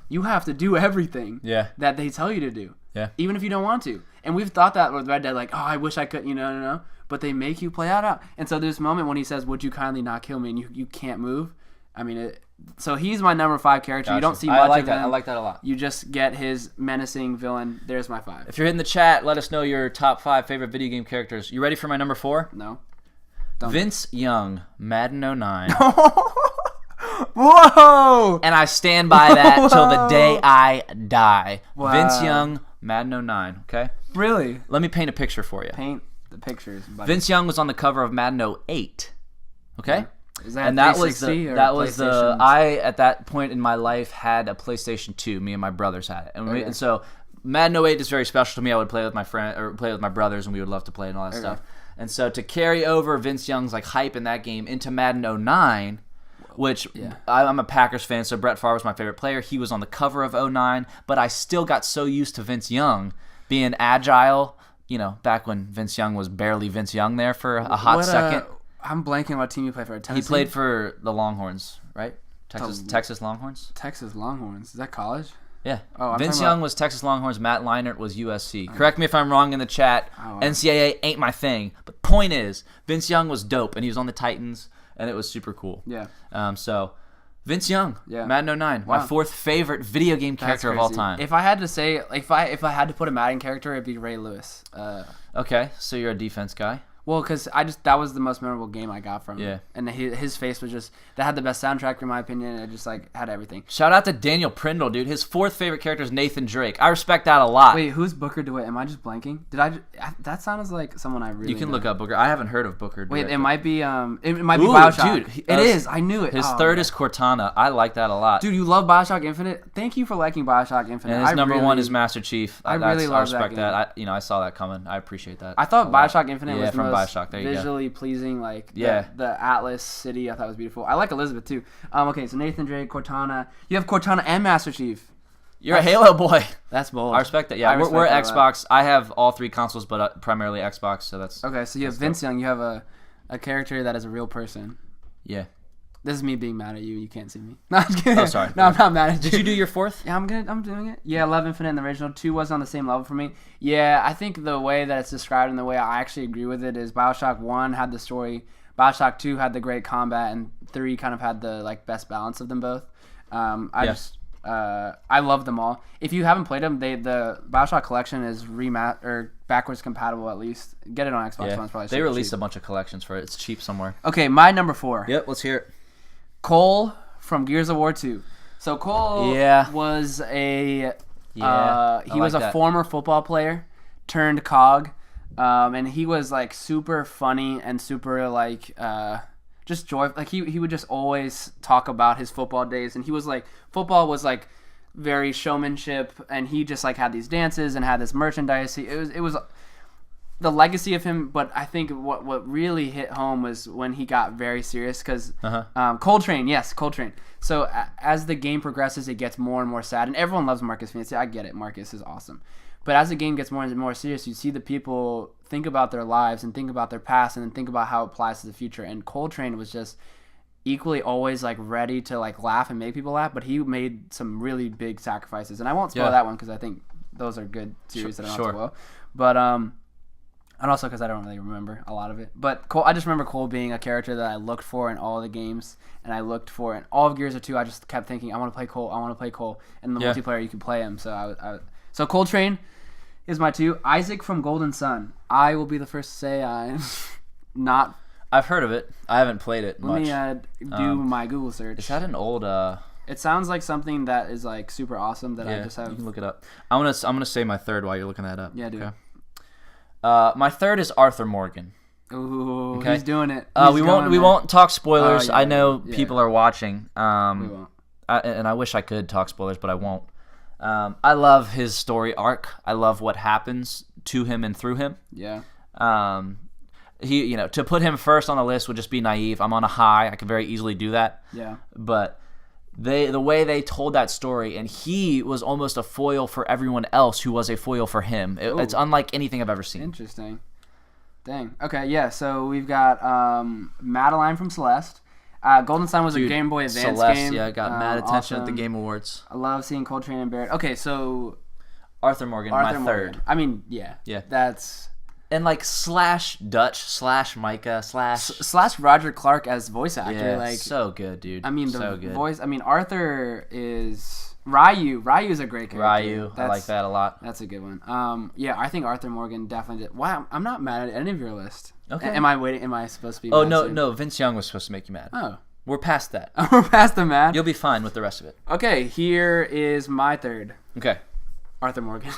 You have to do everything that they tell you to do. Yeah. Even if you don't want to. And we've thought that with Red Dead, like, oh, I wish I could, no. But they make you play that out. And so there's a moment when he says, "Would you kindly not kill me?" and you can't move. I mean, so he's my number 5 character. Gotcha. You don't see much of him. I like that a lot. You just get his menacing villain. There's my 5. If you're in the chat, let us know your top 5 favorite video game characters. You ready for my number 4? No. Vince Young, Madden 09. Whoa! And I stand by that till the day I die. Wow. Vince Young, Madden 09, okay? Really? Let me paint a picture for you. Paint the pictures, buddy. Vince Young was on the cover of Madden 08, okay? Yeah. Is that at that point in my life had a PlayStation 2. Me and my brothers had it, and so Madden 08 is very special to me. I would play with my friend or play with my brothers, and we would love to play and all that stuff. And so to carry over Vince Young's like hype in that game into Madden 09, which I'm a Packers fan, so Brett Favre was my favorite player. He was on the cover of 09, but I still got so used to Vince Young being agile. Back when Vince Young was barely Vince Young there for a hot second. I'm blanking on what team you played for. Tennessee? He played for the Longhorns, right? Texas Longhorns? Texas Longhorns. Is that college? Yeah. Oh, Vince Young was Texas Longhorns. Matt Leinart was USC. Correct me if I'm wrong in the chat. NCAA ain't my thing. But point is, Vince Young was dope, and he was on the Titans, and it was super cool. Yeah. So, Vince Young, Madden 09, my 4th favorite video game character of all time. If I had to say, if I had to put a Madden character, it'd be Ray Lewis. Okay, so you're a defense guy. Well, because that was the most memorable game I got from him. Yeah. And his face was just, that had the best soundtrack in my opinion. It just like had everything. Shout out to Daniel Prindle, dude. His 4th favorite character is Nathan Drake. I respect that a lot. Wait, who's Booker DeWitt? Am I just blanking? That sounds like someone I really You can know. look up Booker. I haven't heard of Booker DeWitt. Wait, it might be BioShock. Dude, it is. I knew it. His 3rd is Cortana. I like that a lot. Dude, you love BioShock Infinite? Thank you for liking BioShock Infinite. And his number 1 is Master Chief. I really love respect that. I saw that coming. I appreciate that. I thought BioShock Infinite was the from most BioShock. There you visually pleasing, like the Atlas city. I thought was beautiful. I like Elizabeth too. Okay, so Nathan Drake, Cortana. You have Cortana and Master Chief. You're a Halo boy. That's bold. I respect that. Yeah, we're Xbox. I have all 3 consoles, but primarily Xbox. So that's okay. So you have Vince Young. You have a character that is a real person. Yeah. This is me being mad at you. You can't see me. No, I'm just kidding. Oh, sorry. No, I'm not mad at you. Did you do your 4th? Yeah, I'm doing it. Yeah, Love Infinite and the original. 2 was on the same level for me. Yeah, I think the way that it's described and the way I actually agree with it is BioShock 1 had the story, BioShock 2 had the great combat, and 3 kind of had the like best balance of them both. I love them all. If you haven't played them, the BioShock collection is backwards compatible at least. Get it on Xbox One. It's probably they released cheap. A bunch of collections for it. It's cheap somewhere. Okay, my number 4. Yep, let's hear it. Cole from Gears of War 2. So Cole was a former football player turned COG, and he was like super funny and super like just joyful. Like he would just always talk about his football days, and he was like football was like very showmanship, and he just like had these dances and had this merchandise. It was the legacy of him, but I think what really hit home was when he got very serious because Coltrane. So as the game progresses, it gets more and more sad, and everyone loves Marcus Phoenix. I get it, Marcus is awesome, but as the game gets more and more serious, you see the people think about their lives and think about their past and then think about how it applies to the future. And Coltrane was just equally always like ready to like laugh and make people laugh, but he made some really big sacrifices, and I won't spoil that one because I think those are good series that I don't have to spoil. But and also because I don't really remember a lot of it. But Cole, I just remember Cole being a character that I looked for in all the games, and I looked for in all of Gears of 2. I just kept thinking, I want to play Cole. And in the multiplayer, you can play him. So so Coltrane is my 2. Isaac from Golden Sun. I will be the first to say I'm not. I've heard of it. I haven't played it much. Let me do my Google search. Is that an old? It sounds like something that is like super awesome that I just have. You can look it up. I'm gonna say my 3rd while you're looking that up. Yeah, dude. Okay. My 3rd is Arthur Morgan. Ooh, okay. He's doing it. We won't talk spoilers. I know people are watching. We won't. And I wish I could talk spoilers, but I won't. I love his story arc. I love what happens to him and through him. Yeah. He, to put him first on the list would just be naive. I'm on a high. I could very easily do that. Yeah. But the way they told that story, and he was almost a foil for everyone else who was a foil for him. It's unlike anything I've ever seen. Interesting. Dang. Okay, yeah, so we've got Madeline from Celeste. Golden Sun was a Game Boy Advance game. Yeah, got mad attention at the Game Awards. I love seeing Coltrane and Barrett. Okay, so Arthur Morgan, my 3rd. I mean, yeah. That's... And like / Dutch / Micah / Roger Clark as voice actor. Yeah, like so good, dude. I mean, so good. voice. I mean, Arthur is Ryu. Ryu is a great character. Ryu, I like that a lot. That's a good one. Yeah, I think Arthur Morgan definitely did. Wow, I'm not mad at any of your list. Okay. Am I waiting? Am I supposed to be? Oh mad no. Vince Young was supposed to make you mad. Oh. We're past that. We're past the mad. You'll be fine with the rest of it. Okay, here is my 3rd. Okay. Arthur Morgan.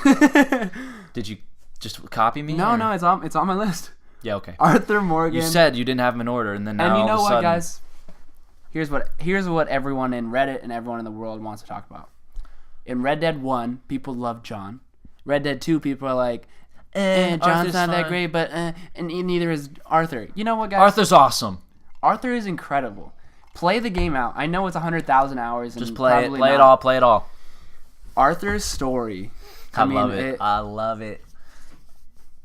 Did you just copy me? No, it's on my list. Yeah, okay. Arthur Morgan. You said you didn't have them in order, and then now and you know all of a what, sudden... guys? Here's what everyone in Reddit and everyone in the world wants to talk about. In Red Dead 1, people love John. Red Dead 2, people are like, John's not that great, but and neither is Arthur. You know what, guys? Arthur's awesome. Arthur is incredible. Play the game out. I know it's 100,000 hours. And just play it. Play it all. Arthur's story. I love it.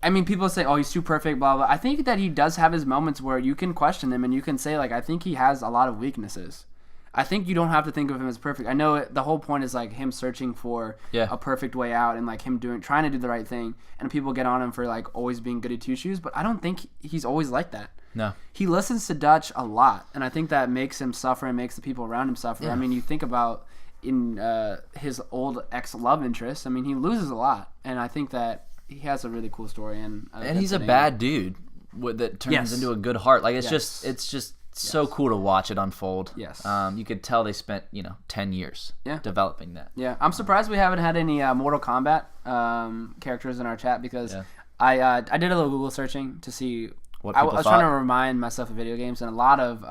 I mean, people say, oh, he's too perfect, blah, blah. I think that he does have his moments where you can question him and you can say, like, I think he has a lot of weaknesses. I think you don't have to think of him as perfect. I know the whole point is, like, him searching for a perfect way out and, like, him trying to do the right thing. And people get on him for, like, always being goody two-shoes. But I don't think he's always like that. No. He listens to Dutch a lot. And I think that makes him suffer and makes the people around him suffer. Yeah. I mean, you think about in his old ex-love interest. I mean, he loses a lot. And I think that he has a really cool story. And he's a bad dude. that turns into a good heart. Like it's just so cool to watch it unfold. Yes. You could tell they spent 10 years developing that. Yeah, I'm surprised we haven't had any Mortal Kombat characters in our chat because I did a little Google searching to see what I people was thought. trying to remind myself of video games, and a lot of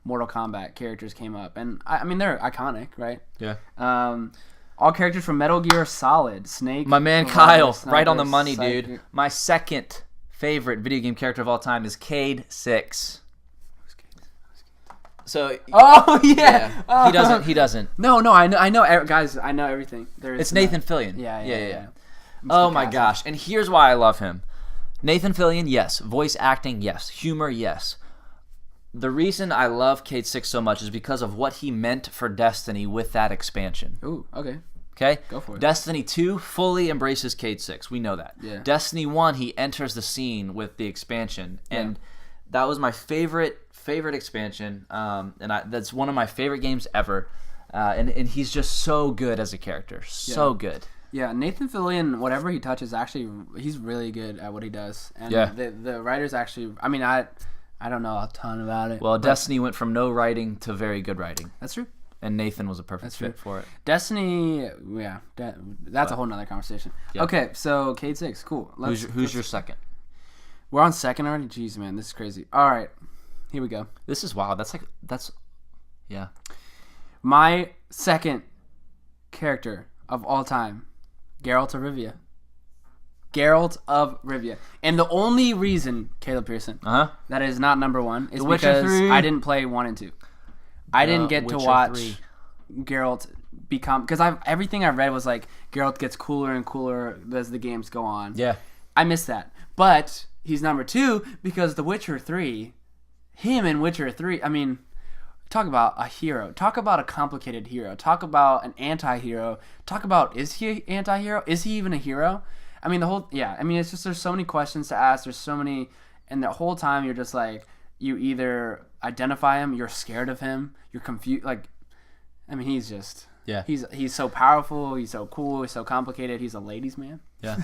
Mortal Kombat characters came up, and I mean they're iconic, right? Yeah. All characters from Metal Gear Solid, Snake. My man Kyle, right on the money, dude. My second favorite video game character of all time is Cade 6. So oh yeah. He doesn't. No, I know, guys. I know everything. It's Nathan Fillion. Yeah. Oh my gosh! And here's why I love him. Nathan Fillion, yes. Voice acting, yes. Humor, yes. The reason I love Cade 6 so much is because of what he meant for Destiny with that expansion. Ooh, okay. Okay? Go for it. Destiny 2 fully embraces Cade 6. We know that. Yeah. Destiny 1, he enters the scene with the expansion. And that was my favorite expansion. That's one of my favorite games ever. And he's just so good as a character. So good. Yeah, Nathan Fillion, whatever he touches, actually, he's really good at what he does. And the writers actually, I mean, I don't know a ton about it. Well, Destiny went from no writing to very good writing. That's true. And Nathan was a perfect fit for it. Destiny, that's a whole nother conversation. Yep. Okay, so Cade 6, cool. Who's your second? We're on second already? Jeez, man, this is crazy. All right, here we go. This is wild. Yeah. My second character of all time, Geralt of Rivia. Geralt of Rivia. And the only reason, Caleb Pearson, that is not number one is because I didn't play 1 and 2. I didn't get to watch Geralt become... Because everything I read was like, Geralt gets cooler and cooler as the games go on. Yeah. I missed that. But he's number 2 because The Witcher 3, him in Witcher 3, I mean... Talk about a hero. Talk about a complicated hero. Talk about an anti-hero. Talk about, is he an anti-hero? Is he even a hero? I mean, it's just there's so many questions to ask. There's so many, and the whole time you're just like, you either identify him, you're scared of him, you're confused. Like, I mean, he's just, he's so powerful, he's so cool, he's so complicated, he's a ladies' man. Yeah.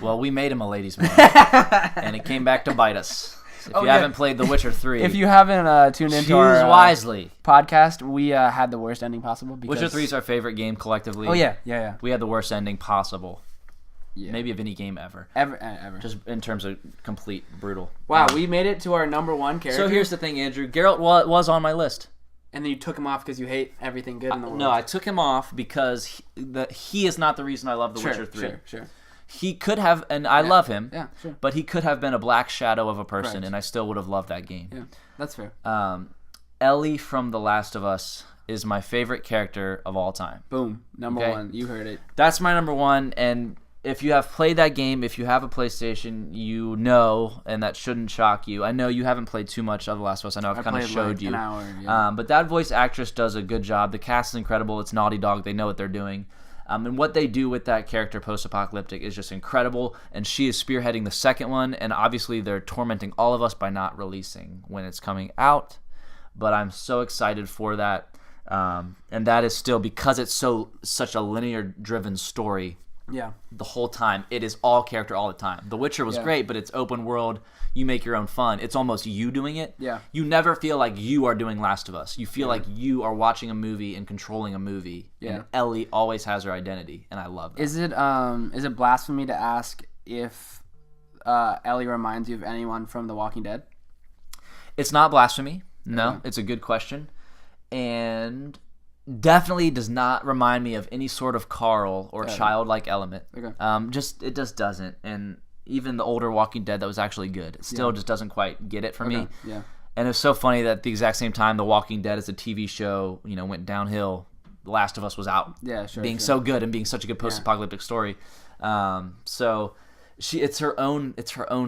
Well, we made him a ladies' man, and it came back to bite us. If you haven't played The Witcher 3, if you haven't tuned into our wisely podcast, we had the worst ending possible. Because... Witcher 3 is our favorite game collectively. Oh yeah. We had the worst ending possible. Yeah. Maybe of any game ever. Ever. Just in terms of complete brutal. Wow, we made it to our number 1 character. So here's the thing, Andrew. Geralt was on my list. And then you took him off because you hate everything good in the world. No, I took him off because he is not the reason I love The Witcher 3. Sure. He could have, and I love him, sure. but he could have been a black shadow of a person, and I still would have loved that game. Yeah, that's fair. Ellie from The Last of Us is my favorite character of all time. Boom. Number 1. You heard it. That's my number 1, and if you have played that game, if you have a PlayStation, you know, and that shouldn't shock you. I know you haven't played too much of The Last of Us. I know I've kind of showed you. An hour, but that voice actress does a good job. The cast is incredible. It's Naughty Dog. They know what they're doing. And what they do with that character post-apocalyptic is just incredible. And she is spearheading the second one. And obviously they're tormenting all of us by not releasing when it's coming out. But I'm so excited for that. And that is still, because it's such a linear-driven story. Yeah. The whole time. It is all character all the time. The Witcher was great, but it's open world. You make your own fun. It's almost you doing it. Yeah. You never feel like you are doing Last of Us. You feel like you are watching a movie and controlling a movie. Yeah. And Ellie always has her identity, and I love that. Is it blasphemy to ask if Ellie reminds you of anyone from The Walking Dead? It's not blasphemy. No, it's a good question. And definitely does not remind me of any sort of Carl or childlike element. Okay. It just doesn't. And even the older Walking Dead that was actually good, it still just doesn't quite get it for me. Yeah. And it's so funny that at the exact same time The Walking Dead as a TV show, went downhill, The Last of Us was out. Yeah, sure. Being so good and being such a good post-apocalyptic story. So it's her own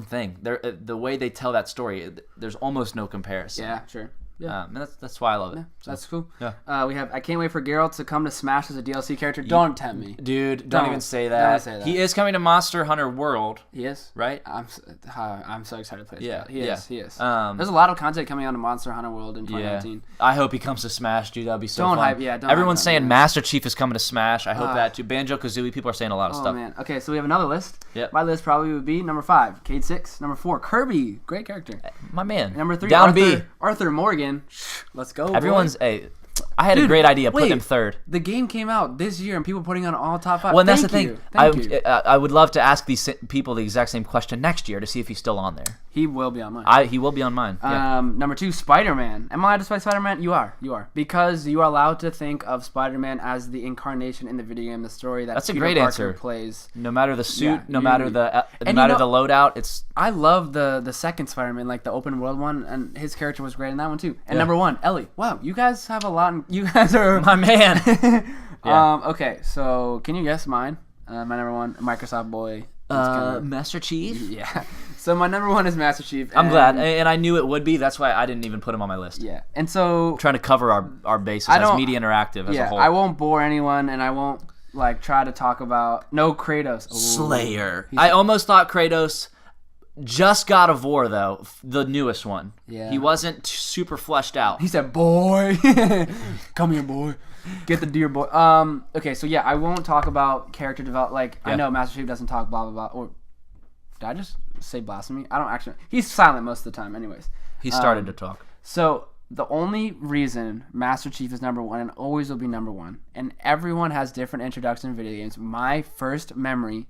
thing. The way they tell that story, there's almost no comparison. Yeah, sure. Yeah. And that's why I love it. Yeah, So, that's cool. Yeah. We have. I can't wait for Geralt to come to Smash as a DLC character. Don't tempt me, dude. Don't even say that. Don't say that. He is coming to Monster Hunter World. He is, right? I'm so excited to play this. Yeah, He is. There's a lot of content coming out of Monster Hunter World in 2019. I hope he comes to Smash, dude. That'd be so fun. Everyone's saying Master Chief is coming to Smash. I hope that too. Banjo-Kazooie, people are saying a lot of stuff. Oh man. Okay, so we have another list. Yep. My list probably would be number 5, Cade 6. Number 4, Kirby, great character. My man. Number 3, Down Arthur, B. Arthur Morgan. Let's go. Everyone's boy. I had a great idea. Put him third. The game came out this year, and people putting on all top 5. Well, and that's the thing. Thank you. I would love to ask these people the exact same question next year to see if he's still on there. He will be on mine. He will be on mine. Yeah. Number 2, Spider-Man. Am I allowed to play Spider-Man? You are. Because you are allowed to think of Spider-Man as the incarnation in the video game, the story that that's Peter a great Parker answer. Plays. No matter the suit, no matter the loadout, it's. I love the second Spider-Man, like the open world one, and his character was great in that one too. And number 1, Ellie. Wow, you guys have a lot. You guys are my man. Okay, so can you guess mine? My number 1, Microsoft boy. Master Chief. Yeah. So my number 1 is Master Chief. I'm glad, and I knew it would be. That's why I didn't even put him on my list. Yeah, and so I'm trying to cover our bases as Media Interactive as a whole. I won't bore anyone, and I won't try to talk about Kratos. Ooh. Slayer. I almost thought Kratos. Just God of War though, the newest one. Yeah. He wasn't super fleshed out. He said, "Boy, come here, boy, get the deer, boy." Okay, so yeah, I won't talk about character development. I know Master Chief doesn't talk blah blah blah. Or did I just say blasphemy? I don't actually. He's silent most of the time, anyways. He started to talk. So the only reason Master Chief is number 1 and always will be number 1, and everyone has different introduction in video games. My first memory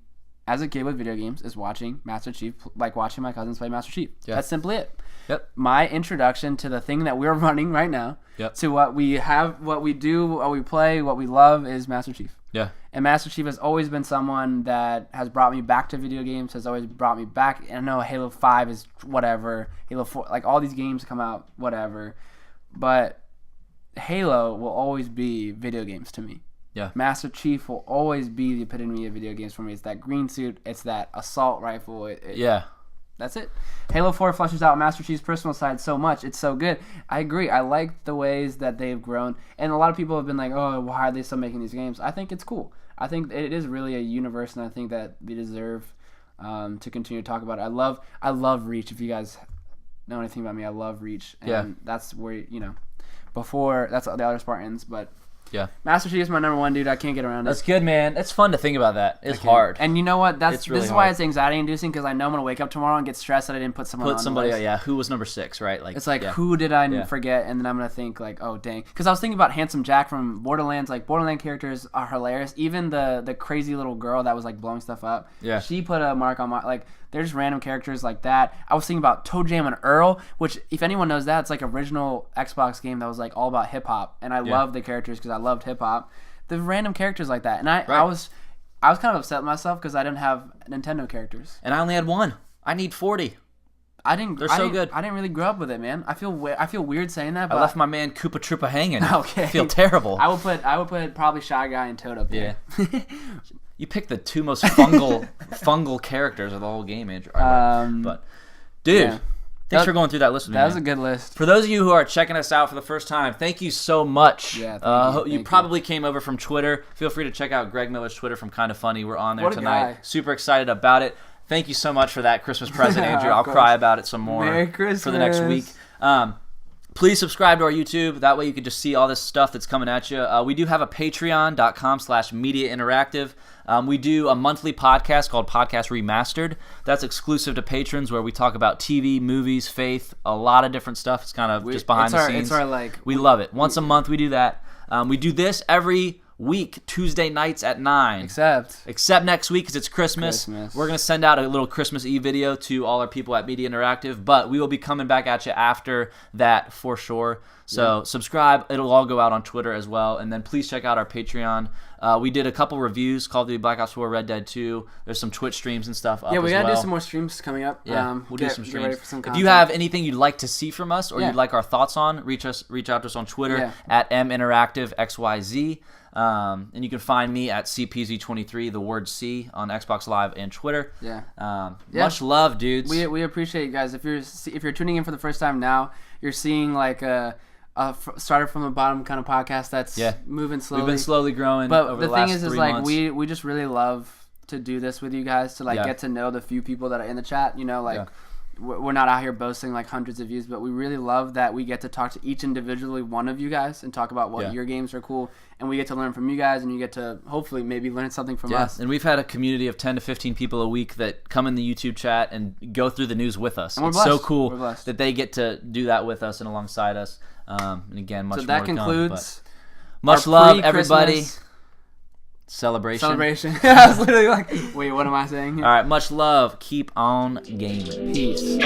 as a kid with video games is watching Master Chief, watching my cousins play Master Chief. Yeah. That's simply it. Yep. My introduction to the thing that we're running right now, to what we have, what we do, what we play, what we love is Master Chief. Yeah. And Master Chief has always been someone that has brought me back to video games, has always brought me back. And I know Halo 5 is whatever, Halo 4, all these games come out, whatever. But Halo will always be video games to me. Yeah. Master Chief will always be the epitome of video games for me. It's that green suit. It's that assault rifle. That's it. Halo 4 fleshes out Master Chief's personal side so much. It's so good. I agree. I like the ways that they've grown. And a lot of people have been like, oh, why are they still making these games? I think it's cool. I think it is really a universe, and I think that they deserve to continue to talk about it. I love Reach. If you guys know anything about me, I love Reach. And that's where, before, that's the other Spartans, but... Yeah. Master Chief is my number 1, dude. I can't get around it. That's good, man. It's fun to think about that. It's hard. And you know what? This is why it's anxiety inducing, because I know I'm going to wake up tomorrow and get stressed that I didn't put someone on the list. Who was number 6, right? It's who did I forget? And then I'm going to think, oh, dang. Because I was thinking about Handsome Jack from Borderlands. Borderland characters are hilarious. Even the crazy little girl that was, blowing stuff up. Yeah. She put a mark on my... They're just random characters like that. I was thinking about Toe Jam and Earl, which, if anyone knows that, it's original Xbox game that was all about hip-hop. And I love the characters because I loved hip-hop. The random characters like that. And I was kind of upset with myself because I didn't have Nintendo characters. And I only had 1. I need 40. They're so good. I didn't really grow up with it, man. I feel weird saying that. But I left my man Koopa Troopa hanging. Okay. I feel terrible. I would put probably Shy Guy and Toad up there. Yeah. You picked the 2 most fungal characters of the whole game, Andrew. But, dude, thanks for going through that list with me. That was a good list. For those of you who are checking us out for the first time, thank you so much. Yeah, you probably came over from Twitter. Feel free to check out Greg Miller's Twitter from Kinda Funny. We're on there tonight. Guy. Super excited about it. Thank you so much for that Christmas present, Andrew. I'll cry about it some more Merry Christmas. for the next week. Please subscribe to our YouTube. That way you can just see all this stuff that's coming at you. We do have a patreon.com/Media Interactive. We do a monthly podcast called Podcast Remastered. That's exclusive to patrons, where we talk about TV, movies, faith, a lot of different stuff. It's kind of just behind the scenes. We love it. Once a month we do that. We do this every week, Tuesday nights at 9. Except next week, because it's Christmas. We're going to send out a little Christmas Eve video to all our people at Media Interactive, but we will be coming back at you after that for sure. So subscribe. It'll all go out on Twitter as well. And then please check out our Patreon. We did a couple reviews, Call of Duty Black Ops 4, Red Dead 2. There's some Twitch streams and stuff up as well. Yeah, we got to do some more streams coming up. Yeah, we'll do some streams. Get ready for some content. If you have anything you'd like to see from us or you'd like our thoughts on, reach out to us on Twitter at MInteractiveXYZ. And you can find me at CPZ23, the word C, on Xbox Live and Twitter. Much love, dudes. We appreciate you guys. If you're tuning in for the first time now, you're seeing like a started from the bottom kind of podcast that's moving slowly. We've been slowly growing. But over the the thing last is 3 like months. we just really love to do this with you guys, to like get to know the few people that are in the chat. You know, like we're not out here boasting like hundreds of views, but we really love that we get to talk to each individually one of you guys and talk about what your games are cool, and we get to learn from you guys, and you get to hopefully maybe learn something from us. And we've had a community of 10 to 15 people a week that come in the YouTube chat and go through the news with us. And it's so cool that they get to do that with us and alongside us. And again, much more to come. So that concludes much love, everybody. Celebration. I was literally like, wait, what am I saying here? All right, much love. Keep on gaming. Peace.